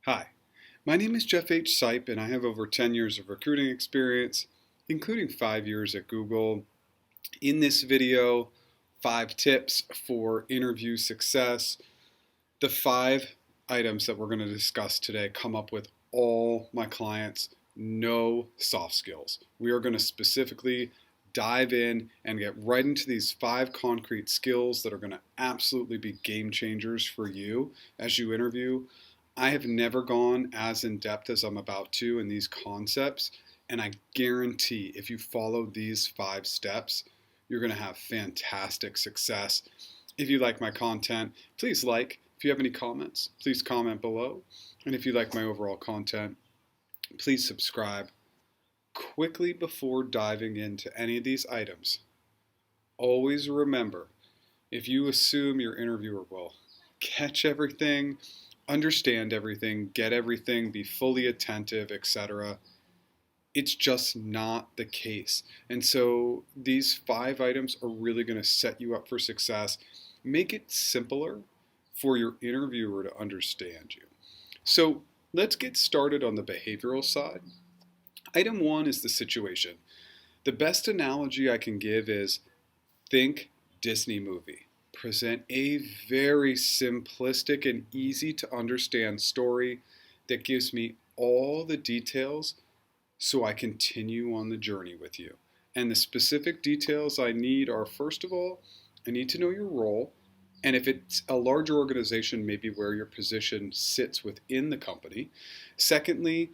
Hi, my name is Jeff H. Sipe, and I have over 10 years of recruiting experience, including 5 years at Google. In this video, 5 tips for interview success. The 5 items that we're going to discuss today come up with all my clients, no soft skills. We are going to specifically dive in and get right into these 5 concrete skills that are going to absolutely be game changers for you as you interview. I have never gone as in depth as I'm about to in these concepts, and I guarantee if you follow these 5 steps, you're going to have fantastic success. If you like my content, please like. If you have any comments, please comment below. And if you like my overall content, please subscribe. Quickly before diving into any of these items, always remember, if you assume your interviewer will catch everything, understand everything, get everything, be fully attentive, etc., it's just not the case. And so these 5 items are really going to set you up for success. Make it simpler for your interviewer to understand you. So let's get started on the behavioral side. Item 1 is the situation. The best analogy I can give is think Disney movie. Present a very simplistic and easy to understand story that gives me all the details so I continue on the journey with you. And the specific details I need are, first of all, I need to know your role. And if it's a larger organization, maybe where your position sits within the company. Secondly,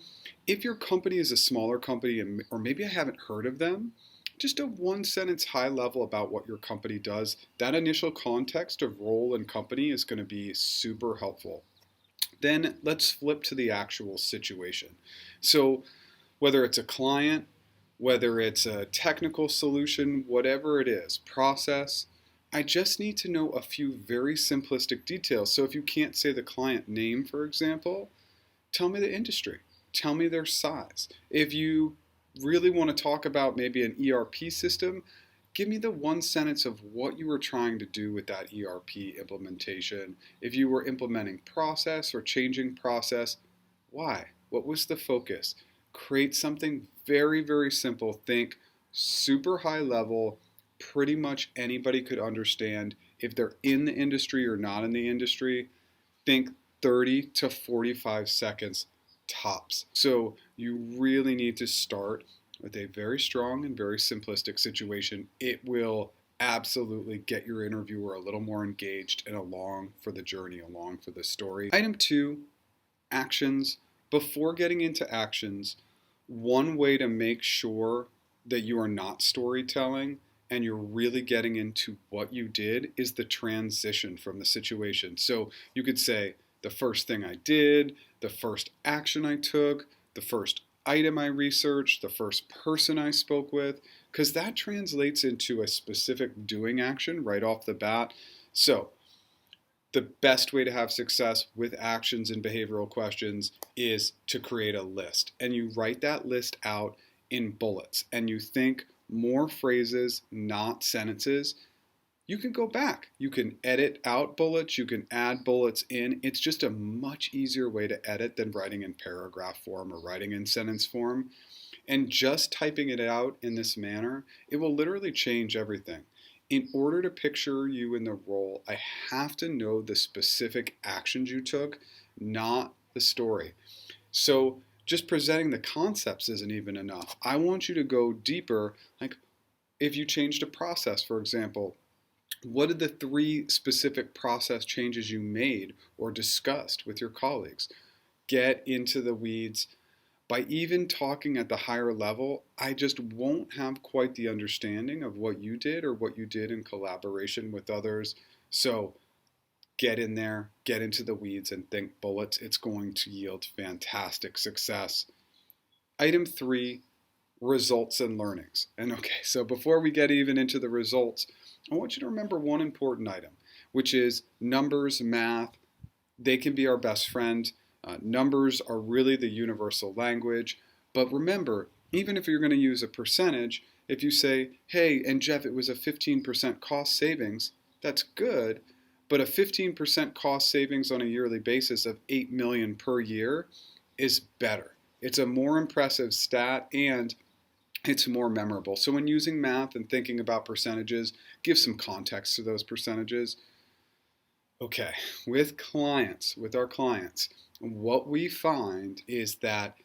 if your company is a smaller company, or maybe I haven't heard of them, just a 1-sentence high level about what your company does. That initial context of role and company is going to be super helpful. Then let's flip to the actual situation. So whether it's a client, whether it's a technical solution, whatever it is, process, I just need to know a few very simplistic details. So if you can't say the client name, for example, tell me the industry. Tell me their size. If you really want to talk about maybe an ERP system, give me the 1 sentence of what you were trying to do with that ERP implementation. If you were implementing process or changing process, why? What was the focus? Create something very, very simple. Think super high level. Pretty much anybody could understand. If they're in the industry or not in the industry, think 30 to 45 seconds tops. So you really need to start with a very strong and very simplistic situation. It will absolutely get your interviewer a little more engaged and along for the journey, along for the story. Item 2, actions. Before getting into actions, one way to make sure that you are not storytelling and you're really getting into what you did is the transition from the situation. So you could say, the first thing I did, the first action I took, the first item I researched, the first person I spoke with, because that translates into a specific doing action right off the bat. So the best way to have success with actions and behavioral questions is to create a list. And you write that list out in bullets and you think more phrases, not sentences. You can go back. You can edit out bullets. You can add bullets in. It's just a much easier way to edit than writing in paragraph form or writing in sentence form. And just typing it out in this manner, it will literally change everything. In order to picture you in the role, I have to know the specific actions you took, not the story. So just presenting the concepts isn't even enough. I want you to go deeper. Like if you changed a process, for example, what are the 3 specific process changes you made or discussed with your colleagues? Get into the weeds. By even talking at the higher level, I just won't have quite the understanding of what you did or what you did in collaboration with others. So get in there, get into the weeds, and think bullets. It's going to yield fantastic success. Item 3, results and learnings. And okay, so before we get even into the results, I want you to remember one important item, which is numbers, math. They can be our best friend. Numbers are really the universal language. But remember, even if you're going to use a percentage, if you say, hey, and Jeff, it was a 15% cost savings, that's good. but a 15% cost savings on a yearly basis of 8 million per year is better. It's a more impressive stat and it's more memorable. So when using math and thinking about percentages, give some context to those percentages. Okay, with our clients, what we find is that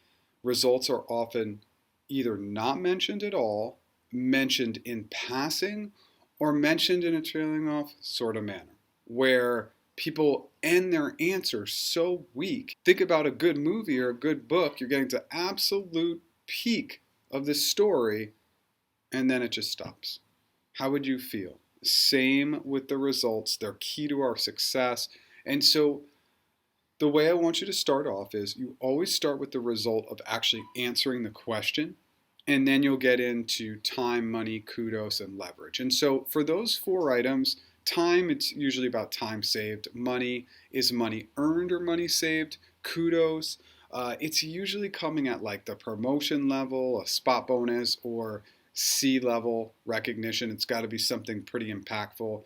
results are often either not mentioned at all, mentioned in passing, or mentioned in a trailing off sort of manner, where people end their answer so weak. Think about a good movie or a good book, you're getting to absolute peak of the story, and then it just stops. How would you feel? Same with the results. They're key to our success. And so the way I want you to start off is you always start with the result of actually answering the question, and then you'll get into time, money, kudos, and leverage. And so for those four items, time, it's usually about time saved. Money is money earned or money saved. Kudos, it's usually coming at like the promotion level, a spot bonus, or C-level recognition. It's got to be something pretty impactful.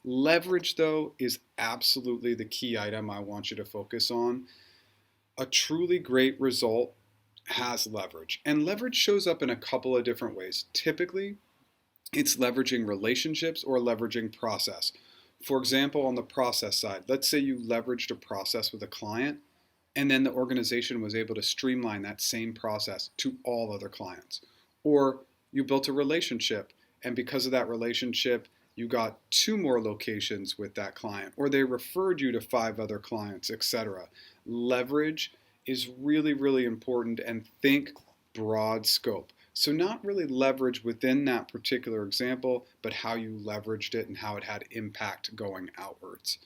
Leverage, though, is absolutely the key item I want you to focus on. A truly great result has leverage, and leverage shows up in a couple of different ways. Typically, it's leveraging relationships or leveraging process. For example, on the process side, let's say you leveraged a process with a client, and then the organization was able to streamline that same process to all other clients. Or you built a relationship, and because of that relationship, you got 2 more locations with that client, or they referred you to 5 other clients, etc. Leverage is really, really important, and think broad scope. So not really leverage within that particular example, but how you leveraged it and how it had impact going outwards.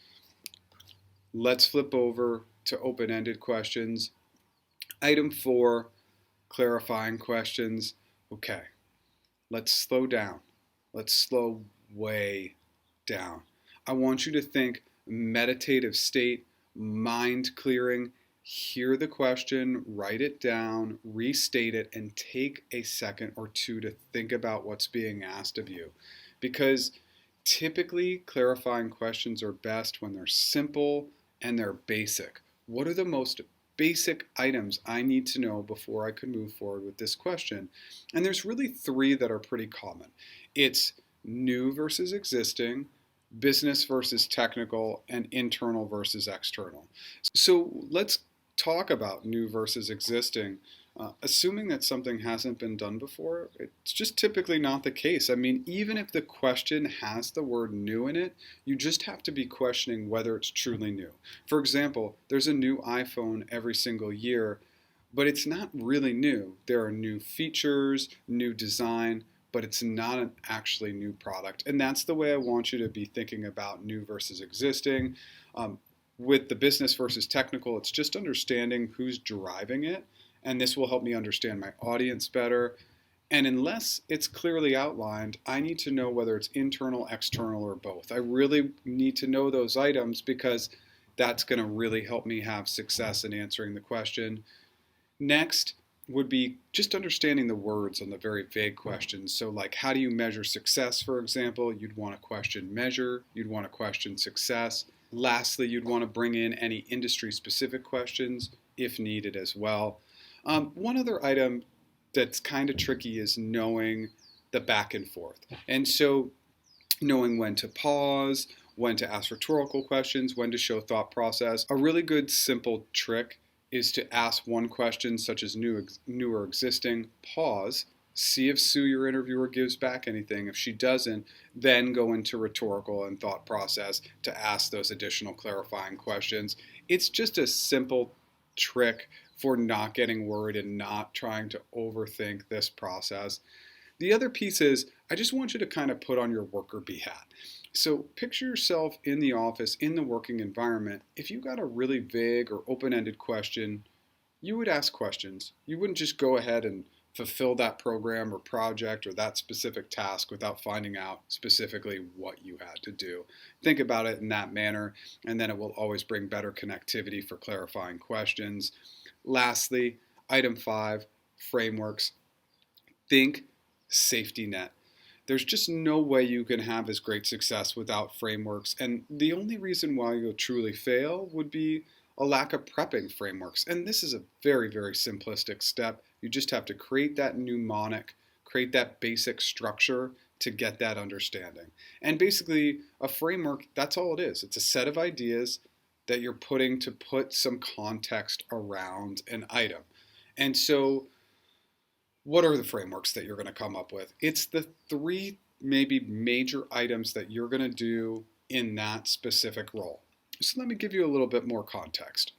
Let's flip over to open-ended questions. Item 4, clarifying questions. Okay, let's slow down. Let's slow way down. I want you to think meditative state, mind clearing. Hear the question, write it down, restate it, and take a second or two to think about what's being asked of you. Because typically, clarifying questions are best when they're simple and they're basic. What are the most basic items I need to know before I can move forward with this question? And there's really 3 that are pretty common. It's new versus existing, business versus technical, and internal versus external. So let's talk about new versus existing. Assuming that something hasn't been done before, it's just typically not the case. I mean, even if the question has the word new in it, you just have to be questioning whether it's truly new. For example, there's a new iPhone every single year, but it's not really new. There are new features, new design, but it's not an actually new product. And that's the way I want you to be thinking about new versus existing. With the business versus technical, it's just understanding who's driving it, and this will help me understand my audience better. And unless it's clearly outlined, I need to know whether it's internal, external, or both. I really need to know those items because that's going to really help me have success in answering the question. Next would be just understanding the words on the very vague questions. So like, how do you measure success, for example? You'd want to question measure, you'd want to question success. Lastly, you'd want to bring in any industry-specific questions if needed as well. One other item that's kind of tricky is knowing the back and forth. And so knowing when to pause, when to ask rhetorical questions, when to show thought process. A really good simple trick is to ask one question such as new or existing, pause, see if Sue, your interviewer, gives back anything. If she doesn't, then go into rhetorical and thought process to ask those additional clarifying questions. It's just a simple trick for not getting worried and not trying to overthink this process. The other piece is I just want you to kind of put on your worker bee hat. So picture yourself in the office, in the working environment. If you got a really vague or open-ended question, you would ask questions. You wouldn't just go ahead and fulfill that program or project or that specific task without finding out specifically what you had to do. Think about it in that manner, and then it will always bring better connectivity for clarifying questions. Lastly, item 5, frameworks. Think safety net. There's just no way you can have this great success without frameworks. And the only reason why you'll truly fail would be a lack of prepping frameworks. And this is a very, very simplistic step. You just have to create that mnemonic, create that basic structure to get that understanding. And basically, a framework, that's all it is. It's a set of ideas that you're putting to put some context around an item. And so, what are the frameworks that you're going to come up with? It's the three maybe major items that you're going to do in that specific role. So let me give you a little bit more context.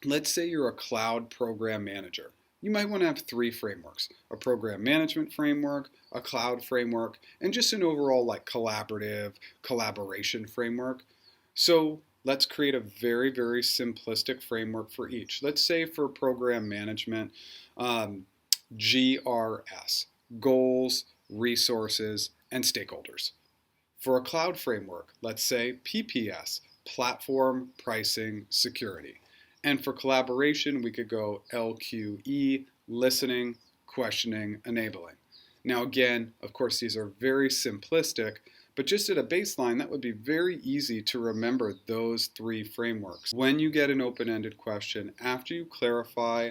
Let's say you're a cloud program manager. You might want to have three frameworks: a program management framework, a cloud framework, and just an overall like collaboration framework. So let's create a very, very simplistic framework for each. Let's say for program management, GRS, goals, resources, and stakeholders. For a cloud framework, let's say PPS, platform, pricing, security. And for collaboration, we could go LQE, listening, questioning, enabling. Now again, of course, these are very simplistic, but just at a baseline, that would be very easy to remember those three frameworks. When you get an open-ended question, after you clarify,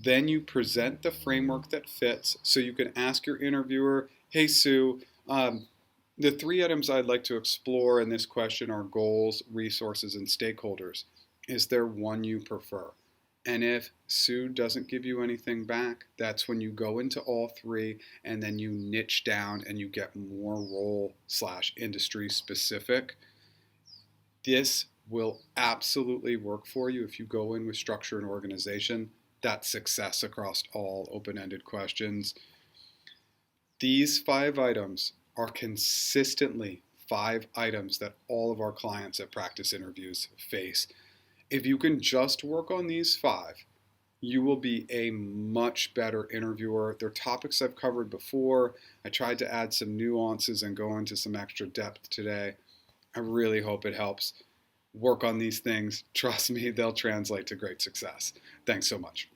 then you present the framework that fits, so you can ask your interviewer, hey Sue, the three items I'd like to explore in this question are goals, resources, and stakeholders. Is there one you prefer? And if Sue doesn't give you anything back, that's when you go into all three and then you niche down and you get more role/industry specific. This will absolutely work for you if you go in with structure and organization. That's success across all open-ended questions. These 5 items are consistently 5 items that all of our clients at practice interviews face. If you can just work on these 5, you will be a much better interviewer. They're topics I've covered before. I tried to add some nuances and go into some extra depth today. I really hope it helps. Work on these things. Trust me, they'll translate to great success. Thanks so much.